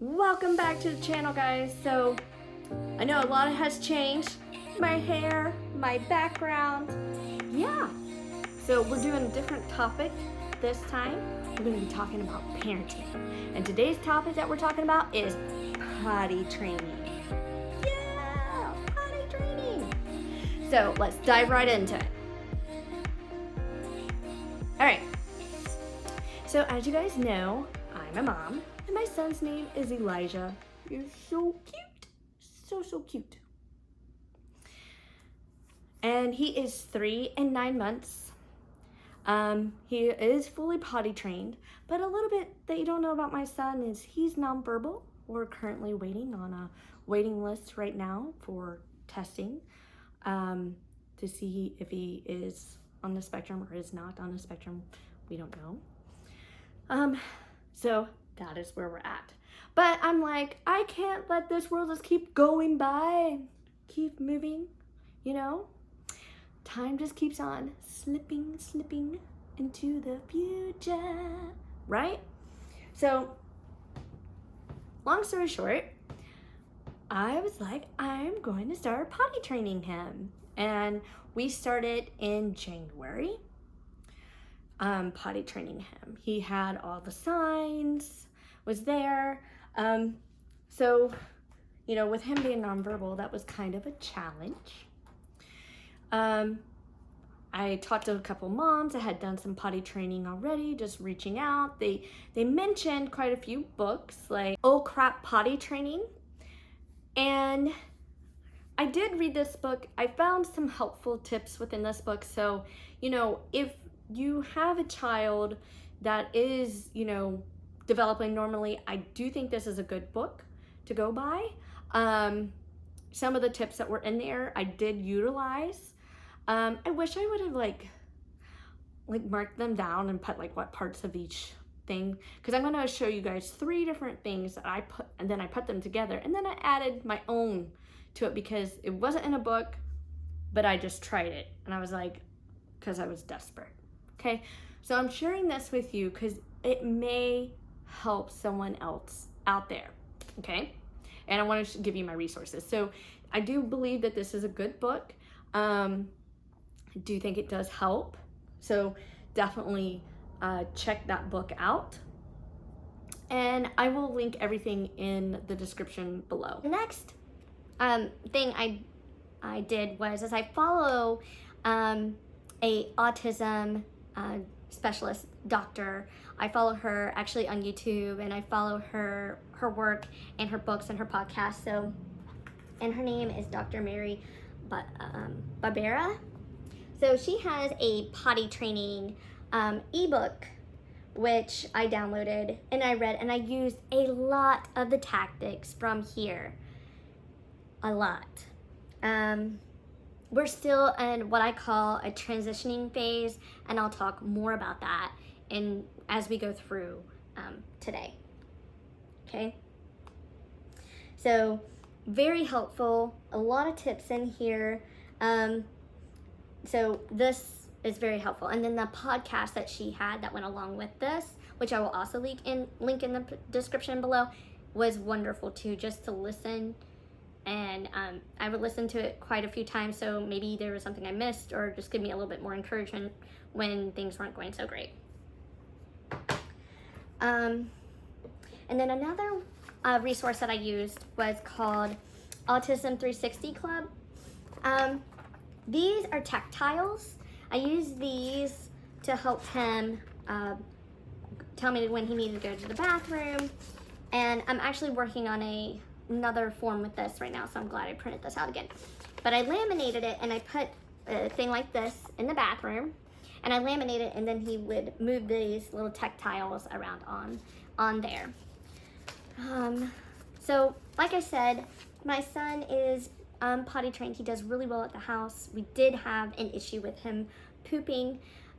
Welcome back to the channel, guys. So I know a lot has changed. My hair, my background, yeah. So we're doing a different topic this time. We're going to be talking about parenting. And today's topic that we're talking about is potty training. Yeah, potty training. So let's dive right into it. All right. So as you guys know, I'm a mom. And my son's name is Elijah. He's so cute. So cute. And he is 3 and 9 months. He is fully potty trained. But a little bit that you don't know about my son is he's nonverbal. We're currently waiting on a waiting list right now for testing to see if he is on the spectrum or is not on the spectrum. We don't know. So that is where we're at. But I'm like, I can't let this world just keep going by, keep moving, you know? Time just keeps on slipping into the future, right? So, long story short, I was like, I'm going to start potty training him. And we started in January. Potty training him. He had all the signs, was there. So, you know, with him being nonverbal, that was kind of a challenge. I talked to a couple moms that had done some potty training already, just reaching out. They mentioned quite a few books like Oh Crap Potty Training. And I did read this book. I found some helpful tips within this book. So, you know, if you have a child that is, you know, developing normally, I do think this is a good book to go by. Some of the tips that were in there, I did utilize. I wish I would have like marked them down and put like what parts of each thing, because I'm going to show you guys 3 different things that I put, and then I put them together, and then I added my own to it because it wasn't in a book, but I just tried it, and I was like, because I was desperate. Okay, so I'm sharing this with you because it may help someone else out there, okay? And I want to give you my resources. So I do believe that this is a good book. I do think it does help. So definitely check that book out. And I will link everything in the description below. The next thing I did was I follow a autism specialist doctor. I follow her actually on YouTube, and I follow her work and her books and her podcast. So, and her name is Dr. Mary Barbera. So she has a potty training ebook, which I downloaded and I read, and I used a lot of the tactics from here. A lot. We're still in what I call a transitioning phase, and I'll talk more about that as we go through today. Okay? So, very helpful. A lot of tips in here. So this is very helpful. And then the podcast that she had that went along with this, which I will also link in the description below, was wonderful too, just to listen. And I would listen to it quite a few times, so maybe there was something I missed, or just give me a little bit more encouragement when things weren't going so great. And then another resource that I used was called Autism 360 Club. These are tactiles. I use these to help him tell me when he needed to go to the bathroom. And I'm actually working on another form with this right now, so I'm glad I printed this out again. But I laminated it, and I put a thing like this in the bathroom, and I laminated it, and then he would move these little tactiles around on there. So like I said, my son is potty trained. He does really well at the house. We did have an issue with him pooping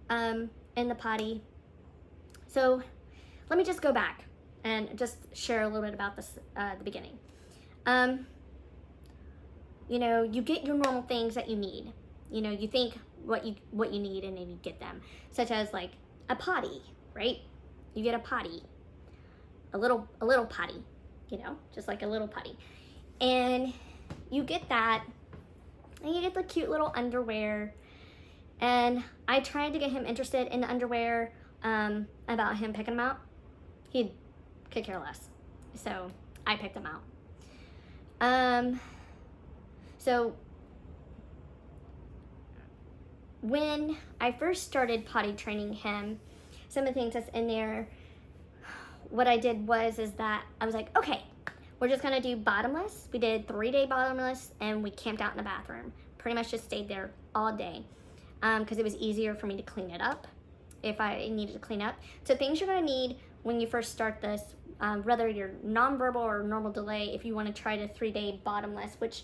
in the potty. So let me just go back and just share a little bit about this at the beginning. You know, you get your normal things that you need. You know, you think what you need, and then you get them, such as like a potty, right? You get a potty, a little potty. you know, just like a little putty. And you get that, and you get the cute little underwear. And I tried to get him interested in the underwear about him picking them out. He could care less. So I picked them out. So when I first started potty training him, some of the things that's in there, what I did is that I was like, okay, we're just gonna do bottomless. We did 3-day bottomless, and we camped out in the bathroom. Pretty much just stayed there all day because it was easier for me to clean it up if I needed to clean up. So things you're gonna need when you first start this, whether you're nonverbal or normal delay, if you want to try the 3-day bottomless, which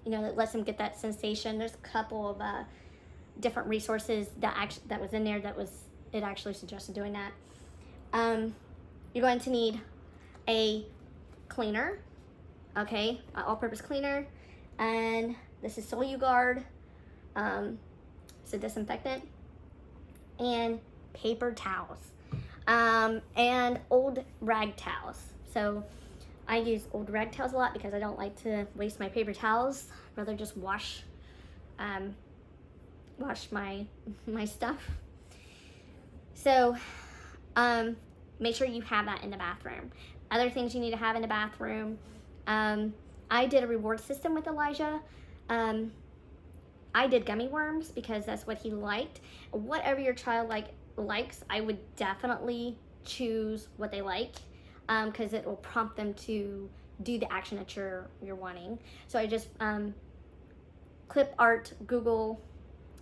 you know, that lets them get that sensation. There's a couple of different resources that was in there it actually suggested doing that. You're going to need a cleaner, okay, an all-purpose cleaner, and this is Guard. It's a disinfectant, and paper towels, and old rag towels. So I use old rag towels a lot because I don't like to waste my paper towels. I'd rather just wash my stuff. So make sure you have that in the bathroom. Other things you need to have in the bathroom. I did a reward system with Elijah. I did gummy worms because that's what he liked. Whatever your child likes, I would definitely choose what they like because it will prompt them to do the action that you're wanting. So I just clip art Google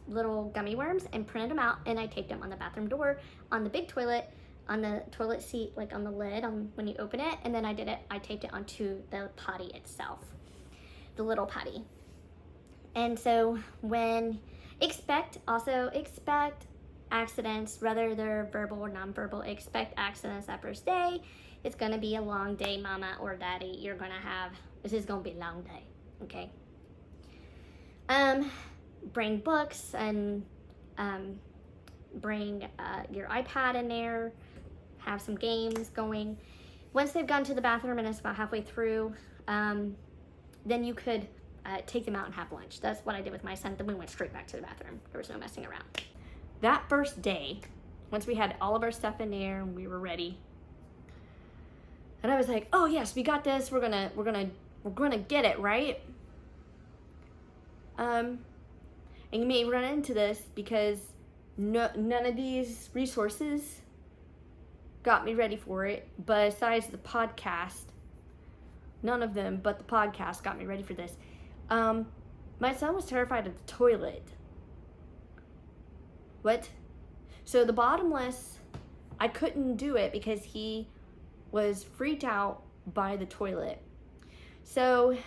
little gummy worms and printed them out, and I taped them on the bathroom door, on the big toilet, on the toilet seat, like on the lid when you open it, and then I taped it onto the potty itself, the little potty. And so expect accidents, whether they're verbal or nonverbal. Expect accidents that first day. It's gonna be a long day, mama or daddy. This is gonna be a long day, okay? Bring books and bring your iPad in there. Have some games going. Once they've gone to the bathroom and it's about halfway through, then you could take them out and have lunch. That's what I did with my son. Then we went straight back to the bathroom. There was no messing around. That first day, once we had all of our stuff in there and we were ready, and I was like, "Oh yes, we got this. We're gonna get it right." And you may run into this because none of these resources got me ready for it. Besides the podcast, none of them but the podcast got me ready for this. My son was terrified of the toilet. What? So the bottomless, I couldn't do it because he was freaked out by the toilet. So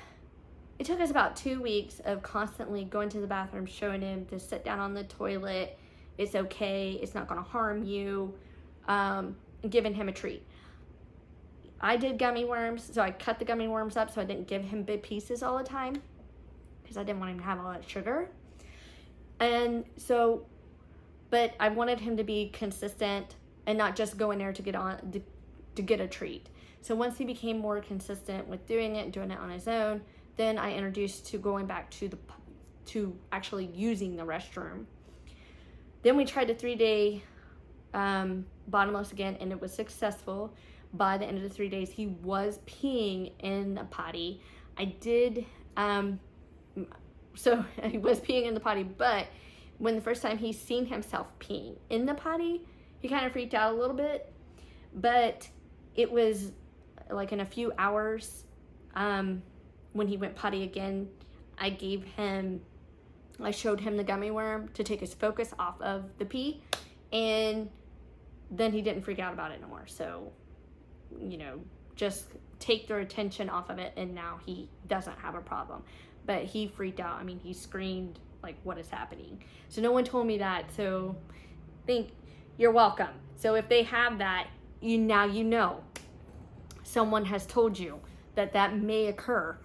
it took us about 2 weeks of constantly going to the bathroom, showing him to sit down on the toilet. It's okay. It's not going to harm you. Giving him a treat. I did gummy worms, so I cut the gummy worms up so I didn't give him big pieces all the time because I didn't want him to have all that sugar. And so, but I wanted him to be consistent and not just go in there to get a treat. So once he became more consistent with doing it on his own, then I introduced to going back to actually using the restroom. Then we tried the 3-day bottomless again, and it was successful. By the end of the 3 days, he was peeing in the potty. So he was peeing in the potty, but when the first time he seen himself peeing in the potty, he kind of freaked out a little bit. But it was like in a few hours, when he went potty again, I showed him the gummy worm to take his focus off of the pee, and then he didn't freak out about it no more. So, just take their attention off of it, and now he doesn't have a problem. But he freaked out. I mean, he screamed like, what is happening? So no one told me that. So you're welcome. So if they have that, now you know. Someone has told you that may occur.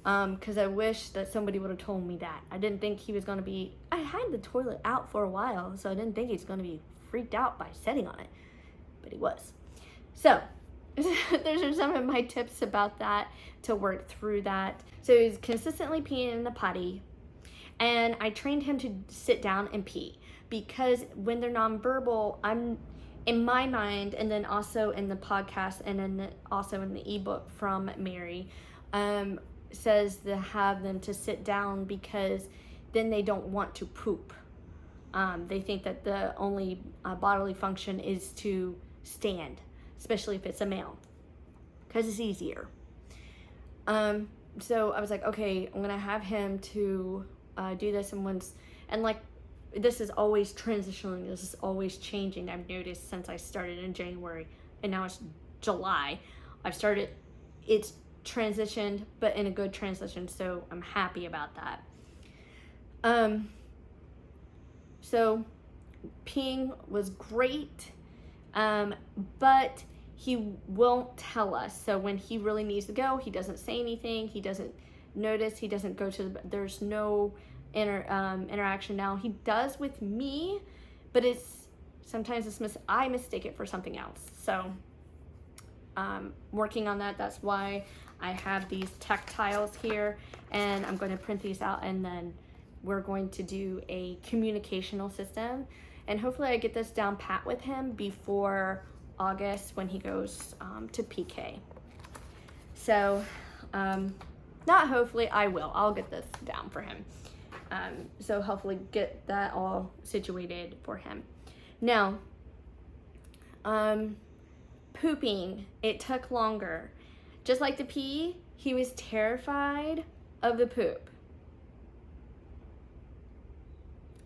Because I wish that somebody would have told me that. I didn't think he was going to be... I had the toilet out for a while, so I didn't think he was going to be freaked out by sitting on it. But he was. So, those are some of my tips about that to work through that. So he's consistently peeing in the potty, and I trained him to sit down and pee, because when they're nonverbal, I'm in my mind, and then also in the podcast, and then also in the ebook from Mary, says to have them to sit down, because then they don't want to poop. They think that the only bodily function is to stand, especially if it's a male, because it's easier. So I was like, okay, I'm gonna have him to do this, and like, this is always transitioning, this is always changing. I've noticed since I started in January, and now it's July. It's transitioned, but in a good transition, so I'm happy about that. So peeing was great, but he won't tell us. So when he really needs to go, he doesn't say anything, he doesn't notice, he doesn't go to there's no interaction. Now he does with me, but sometimes I mistake it for something else. So working on that. That's why I have these tactiles here, and I'm going to print these out, and then we're going to do a communicational system, and hopefully I get this down pat with him before August when he goes to PK. So not hopefully, I'll get this down for him. So hopefully get that all situated for him. Now, pooping, it took longer. Just like the pee, he was terrified of the poop.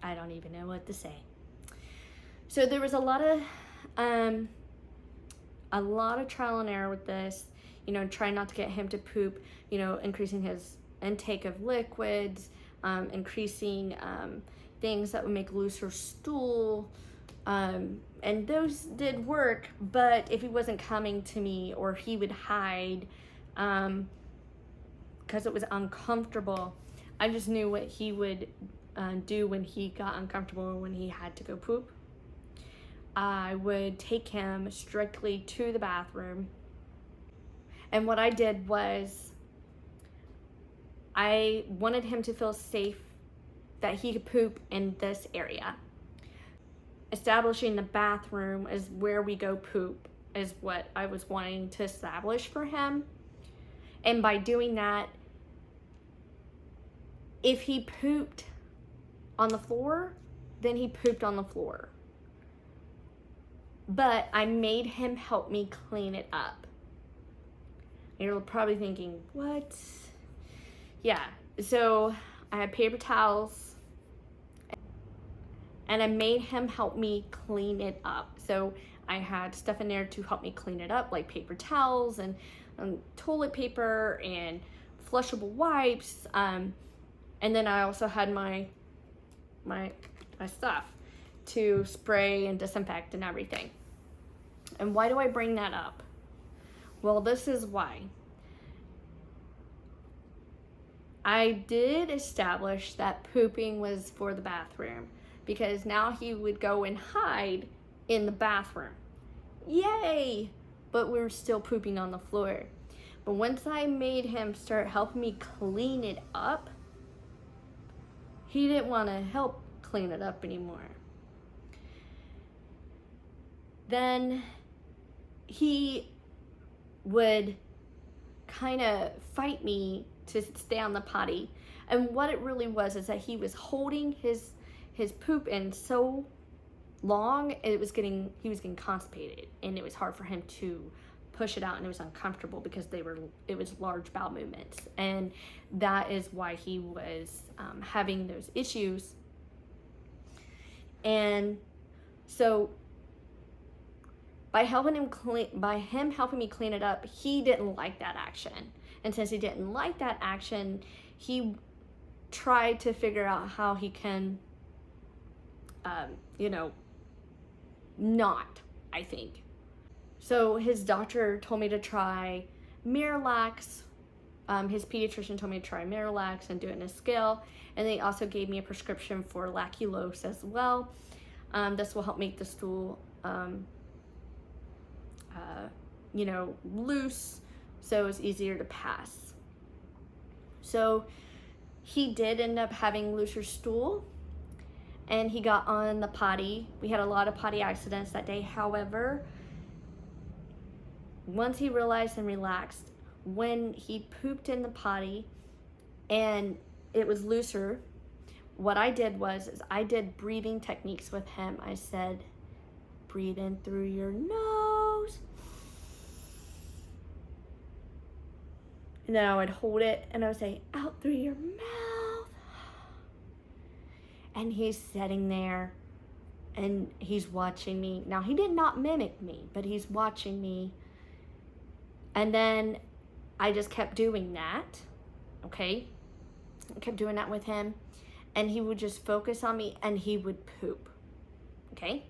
I don't even know what to say. So there was a lot of trial and error with this, trying not to get him to poop, increasing his intake of liquids, increasing things that would make looser stool, and those did work, but if he wasn't coming to me, or he would hide because it was uncomfortable, I just knew what he would do when he got uncomfortable, or when he had to go poop. I would take him strictly to the bathroom, and what I did was I wanted him to feel safe that he could poop in this area. Establishing the bathroom is where we go poop is what I was wanting to establish for him. And by doing that, if he pooped on the floor, then he pooped on the floor. But I made him help me clean it up. You're probably thinking, what? Yeah, so I had paper towels, and I made him help me clean it up. So I had stuff in there to help me clean it up, like paper towels and toilet paper and flushable wipes. And then I also had my stuff to spray and disinfect and everything. And why do I bring that up? Well, this is why. I did establish that pooping was for the bathroom, because now he would go and hide in the bathroom. Yay! But we were still pooping on the floor. But once I made him start helping me clean it up, he didn't want to help clean it up anymore. Then he would kind of fight me to stay on the potty. And what it really was is that he was holding his poop in so long, he was getting constipated, and it was hard for him to push it out, and it was uncomfortable because it was large bowel movements, and that is why he was having those issues. And so by him helping me clean it up, he didn't like that action. And since he didn't like that action, he tried to figure out how he can, not, I think. So his doctor told me to try Miralax. His pediatrician told me to try Miralax and do it in a scale. And they also gave me a prescription for lactulose as well. This will help make the stool loose, so it's easier to pass. So he did end up having looser stool, and he got on the potty. We had a lot of potty accidents that day. However, once he realized and relaxed, when he pooped in the potty and it was looser, what I did is I did breathing techniques with him. I said, breathe in through your nose. And then I would hold it and I would say, out through your mouth. And he's sitting there and he's watching me. Now, he did not mimic me, but he's watching me. And then I just kept doing that, okay? I kept doing that with him. And he would just focus on me and he would poop, okay?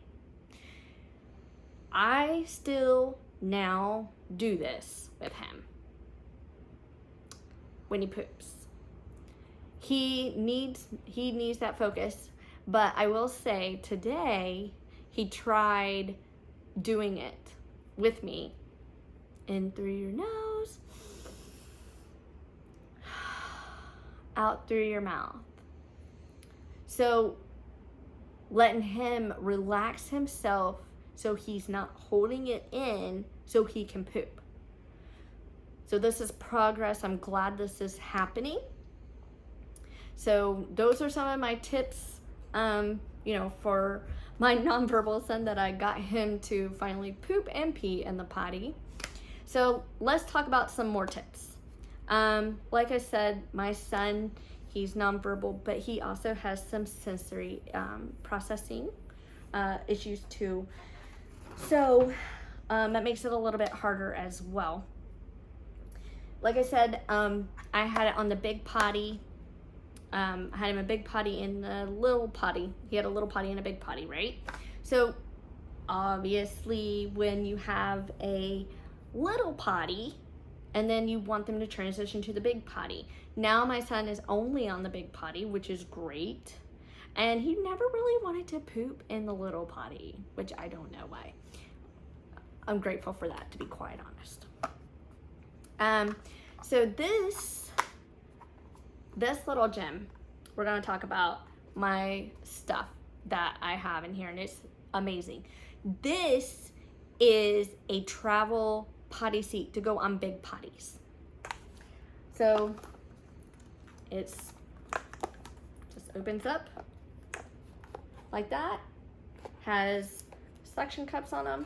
I still now do this with him when he poops. He needs that focus, but I will say today he tried doing it with me. In through your nose, out through your mouth. So letting him relax himself so he's not holding it in so he can poop. So this is progress. I'm glad this is happening. So those are some of my tips, for my nonverbal son that I got him to finally poop and pee in the potty. So let's talk about some more tips. Like I said, my son, he's nonverbal, but he also has some sensory processing issues too. So that makes it a little bit harder as well. Like I said, I had it on the big potty. I had him a big potty and a little potty. He had a little potty and a big potty, right? So obviously when you have a little potty and then you want them to transition to the big potty. Now my son is only on the big potty, which is great. And he never really wanted to poop in the little potty, which I don't know why. I'm grateful for that, to be quite honest. So this little gem, we're gonna talk about my stuff that I have in here, and it's amazing. This is a travel potty seat to go on big potties. So it's just opens up like that, has suction cups on them,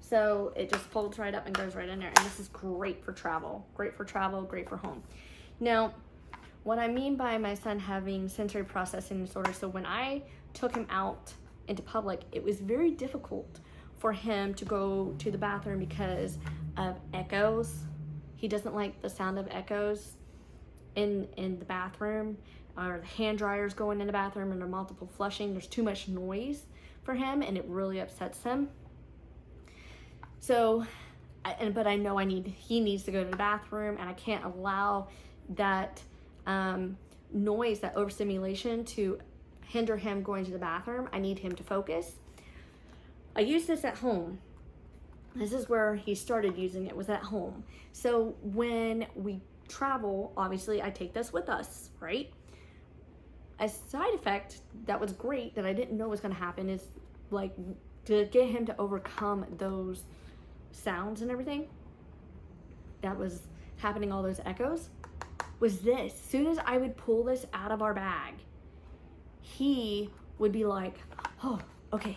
so it just folds right up and goes right in there. And this is great for travel, great for home. Now, what I mean by my son having sensory processing disorder, so when I took him out into public, it was very difficult for him to go to the bathroom because of echoes. He doesn't like the sound of echoes in the bathroom, or the hand dryers going in the bathroom and the multiple flushing. There's too much noise for him and it really upsets him. So, but I know he needs to go to the bathroom, and I can't allow that noise, that overstimulation, to hinder him going to the bathroom. I need him to focus. I use this at home. This is where he started using it, was at home. So when we travel, obviously I take this with us, right? A side effect that was great that I didn't know was going to happen is like to get him to overcome those sounds and everything that was happening, all those echoes, was this. As soon as I would pull this out of our bag, he would be like, oh, okay,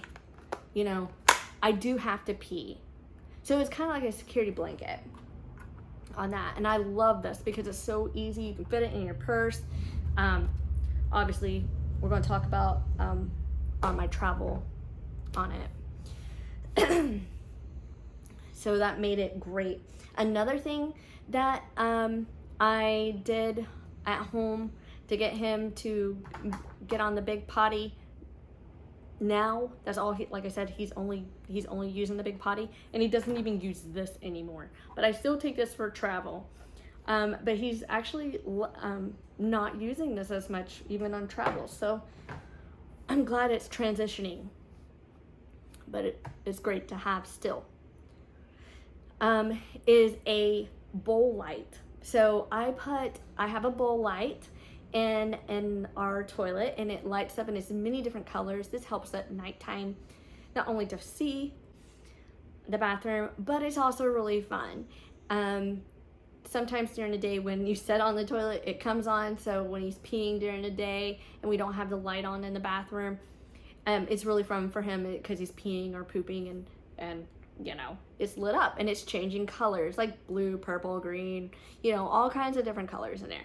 I do have to pee. So it's kind of like a security blanket on that. And I love this because it's so easy. You can fit it in your purse. Obviously, we're going to talk about on my travel on it. So that made it great. Another thing that I did at home to get him to get on the big potty. Now, that's all like I said, he's only using the big potty, and he doesn't even use this anymore. But I still take this for travel. But he's actually not using this as much even on travel. So I'm glad it's transitioning. But it's great to have still. is a bowl light. So I have a bowl light in our toilet, and it lights up and it's many different colors. This helps at nighttime, not only to see the bathroom, but it's also really fun. Sometimes during the day when you sit on the toilet, it comes on. So when he's peeing during the day and we don't have the light on in the bathroom, it's really fun for him because he's peeing or pooping, and you know, it's lit up and it's changing colors like blue, purple, green, you know, all kinds of different colors in there.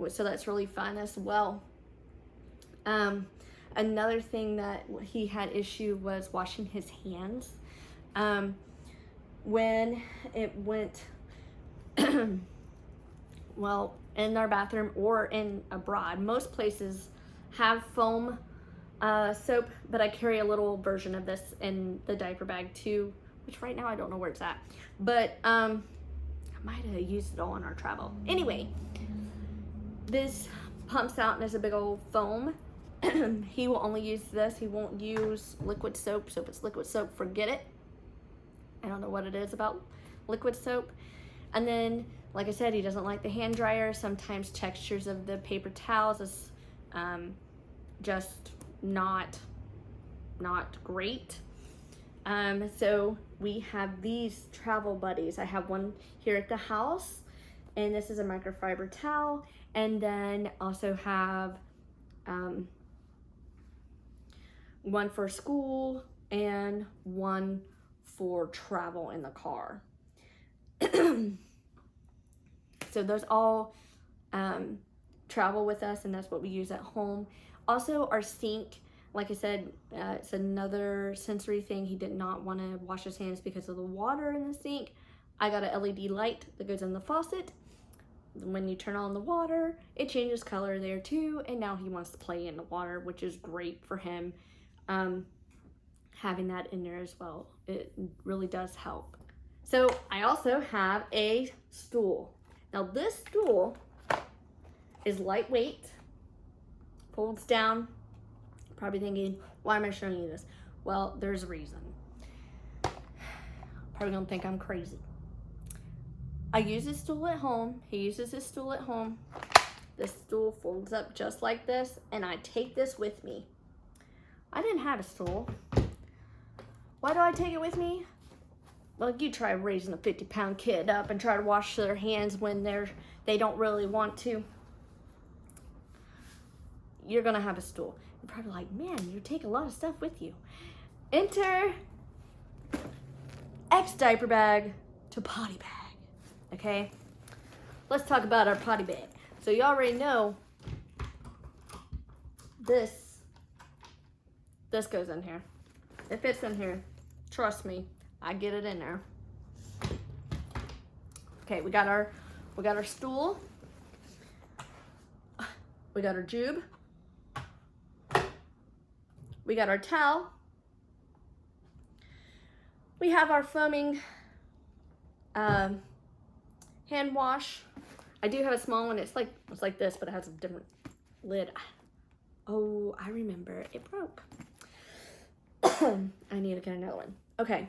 So that's really fun as well. Another thing that he had issue was washing his hands. When it went, well, in our bathroom or in abroad, most places have foam soap, but I carry a little version of this in the diaper bag too, which right now I don't know where it's at, but I might have used it all on our travel. Anyway, this pumps out and there's a big old foam. He will only use this. He won't use liquid soap. So if it's liquid soap, forget it. I don't know what it is about liquid soap. And then, like I said, he doesn't like the hand dryer. Sometimes textures of the paper towels is just not great. So we have these travel buddies. I have one here at the house, and this is a microfiber towel, and then also have one for school and one for travel in the car. So those all travel with us, and that's what we use at home. Also, our sink, like I said, it's another sensory thing. He did not want to wash his hands because of the water in the sink. I got an LED light that goes in the faucet. When you turn on the water, it changes color there too, and now he wants to play in the water, which is great for him. Having that in there as well, it really does help. So I also have a stool. Now this stool is lightweight, folds down. Probably thinking, why am I showing you this? Well, there's a reason. Probably gonna think I'm crazy. I use this stool at home. He uses his stool at home. This stool folds up just like this, and I take this with me. I didn't have a stool. Why do I take it with me? Well, you try raising a 50-pound kid up and try to wash their hands when they don't really want to. You're gonna have a stool. You're probably like, man, you take a lot of stuff with you. Enter X diaper bag to potty bag. Okay, let's talk about our potty bag. So you already know this goes in here. It fits in here. Trust me, I get it in there. Okay, we got our stool. We got our jube. We got our towel. We have our foaming hand wash. I do have a small one. It's like this, but it has a different lid. Oh, I remember. It broke. I need to get another one. Okay.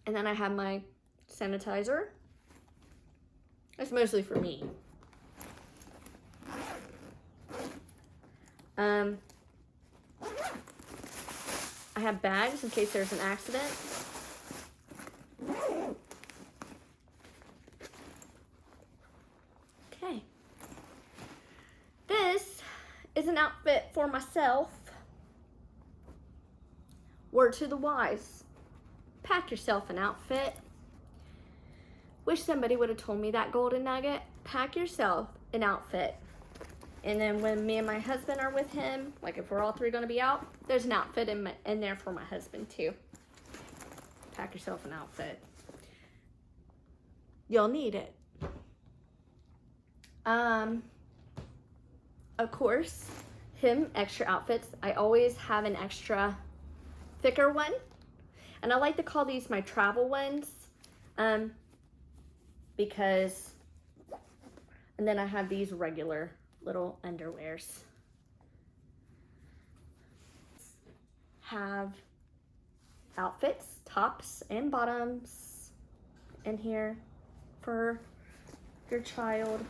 And then I have my sanitizer. It's mostly for me. I have bags in case there's an accident. Okay. This is an outfit for myself. Word to the wise. Pack yourself an outfit. Wish somebody would have told me that golden nugget. Pack yourself an outfit. And then when me and my husband are with him, like if we're all three gonna be out, there's an outfit in there for my husband too. Pack yourself an outfit. You'll need it. Of course, him extra outfits. I always have an extra thicker one. And I like to call these my travel ones. Because, and then I have these regular little underwears. Have outfits, tops and bottoms, in here for your child.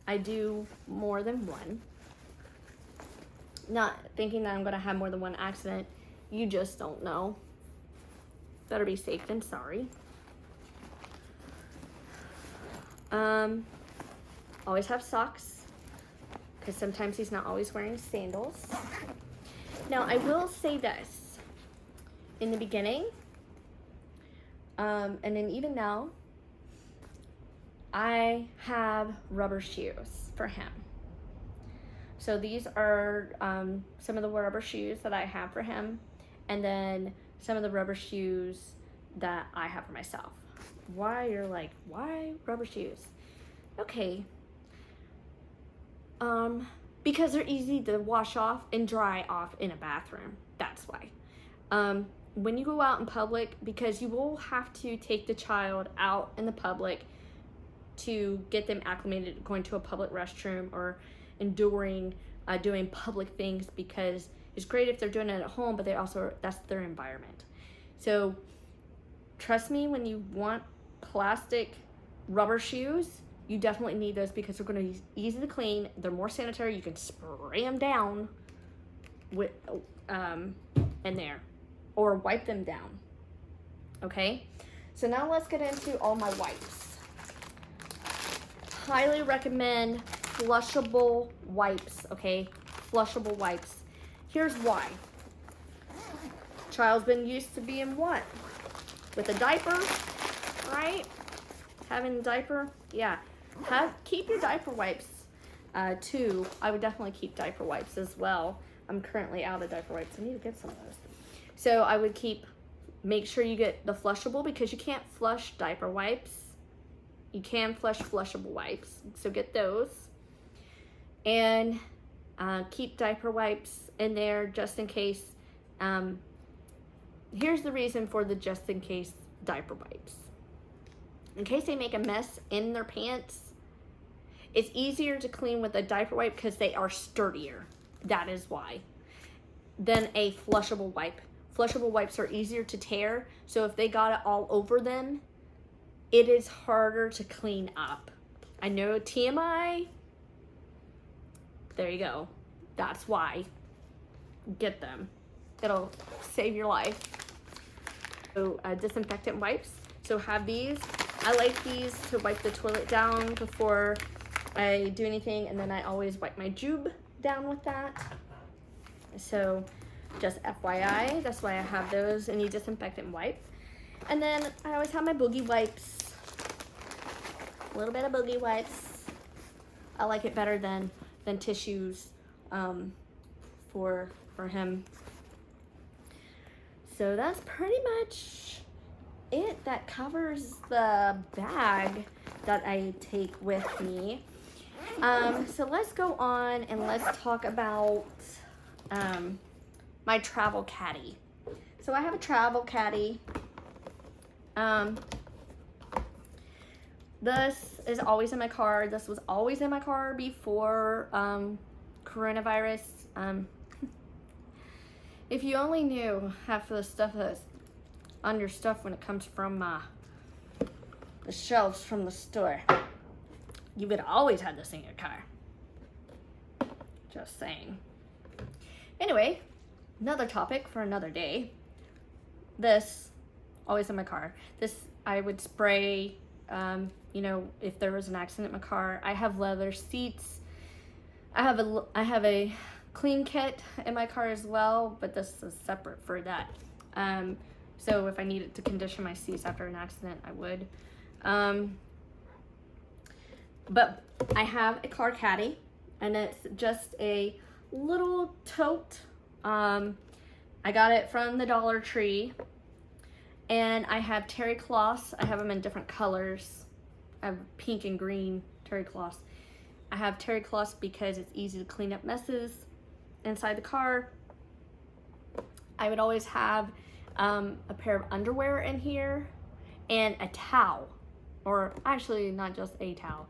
I do more than one. Not thinking that I'm gonna have more than one accident. You just don't know. Better be safe than sorry. Always have socks, because sometimes he's not always wearing sandals. Now, I will say this. In the beginning, and then even now, I have rubber shoes for him. So these are some of the rubber shoes that I have for him, and then some of the rubber shoes that I have for myself. Why? You're like, why rubber shoes? Okay. Because they're easy to wash off and dry off in a bathroom. That's why. When you go out in public, because you will have to take the child out in the public to get them acclimated going to a public restroom or enduring doing public things, because it's great if they're doing it at home, but they also, that's their environment. So trust me, when you want plastic rubber shoes, you definitely need those, because they're going to be easy to clean. They're more sanitary. You can spray them down with in there, or wipe them down. Okay, so now let's get into all my wipes. Highly recommend flushable wipes. Okay, flushable wipes. Here's why. Child's been used to being what? With a diaper, right? Having a diaper, yeah. Keep your diaper wipes too. I would definitely keep diaper wipes as well. I'm currently out of diaper wipes. I need to get some of those. So I would make sure you get the flushable, because you can't flush diaper wipes. You can flush flushable wipes, so get those. And keep diaper wipes in there just in case. Here's the reason for the just in case diaper wipes. In case they make a mess in their pants, it's easier to clean with a diaper wipe because they are sturdier. That is why. Than a flushable wipe. Flushable wipes are easier to tear, so if they got it all over them, it is harder to clean up. I know, TMI. There you go. That's why. Get them. It'll save your life. So disinfectant wipes. So have these. I like these to wipe the toilet down before I do anything, and then I always wipe my jube down with that. So just FYI, that's why I have those, any disinfectant wipe. And then I always have my Boogie Wipes. A little bit of Boogie Wipes. I like it better than tissues for him. So that's pretty much it. That covers the bag that I take with me. So let's go on and let's talk about my travel caddy. So I have a travel caddy. This is always in my car. This was always in my car before coronavirus. If you only knew half of the stuff that's on your stuff when it comes from the shelves from the store, you would always have this in your car. Just saying. Anyway, another topic for another day. This, always in my car. This, I would spray, you know, if there was an accident in my car. I have leather seats. I have a clean kit in my car as well, but this is separate for that. So if I needed to condition my seats after an accident, I would. But I have a car caddy, and it's just a little tote. I got it from the Dollar Tree, and I have terry cloths. I have them in different colors. I have pink and green terry cloths. I have terry cloths because it's easy to clean up messes inside the car. I would always have a pair of underwear in here and a towel, or actually not just a towel.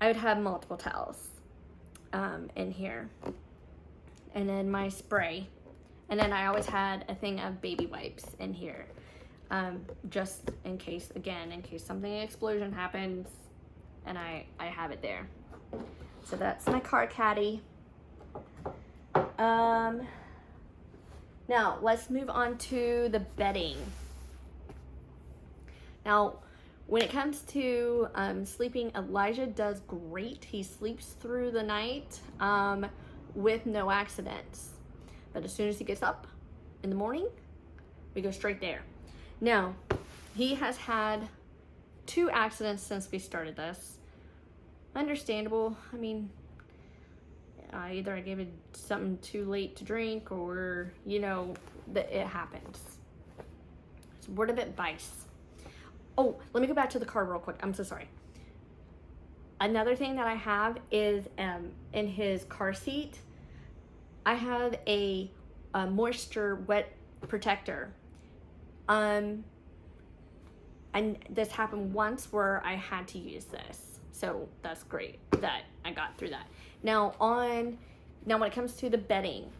I would have multiple towels in here, and then my spray, and then I always had a thing of baby wipes in here. just in case, again, in case something, explosion happens, and I have it there. So that's my car caddy. Now let's move on to the bedding. Now, when it comes to sleeping, Elijah does great. He sleeps through the night with no accidents. But as soon as he gets up in the morning, we go straight there. Now, he has had 2 accidents since we started this. Understandable. I mean, either I gave it something too late to drink, or, you know, that it happens. It's word of advice. Oh, let me go back to the car real quick. I'm so sorry. Another thing that I have is in his car seat, I have a moisture wet protector. And this happened once where I had to use this. So that's great that I got through that. Now when it comes to the bedding,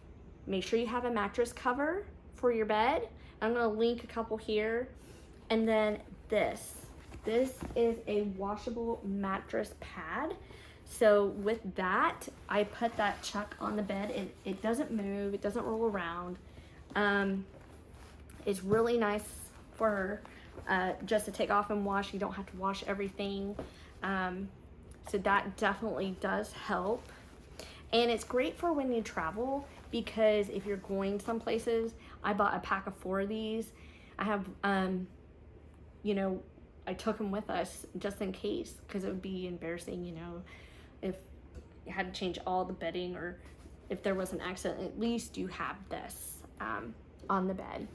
make sure you have a mattress cover for your bed. I'm gonna link a couple here. And then this is a washable mattress pad. So with that, I put that chuck on the bed. It doesn't move, it doesn't roll around. It's really nice for just to take off and wash. You don't have to wash everything. So that definitely does help. And it's great for when you travel, because if you're going some places, I bought a pack of 4 of these. I have, you know, I took them with us just in case, because it would be embarrassing, you know, if you had to change all the bedding, or if there was an accident, at least you have this on the bed.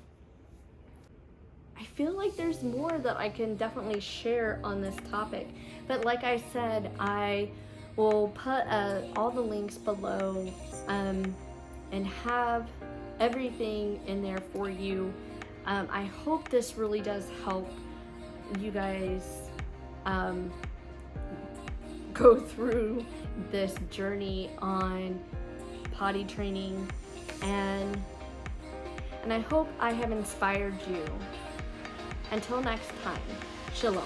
I feel like there's more that I can definitely share on this topic, but like I said, I will put all the links below and have everything in there for you. I hope this really does help you guys go through this journey on potty training, and I hope I have inspired you. Until next time, shalom.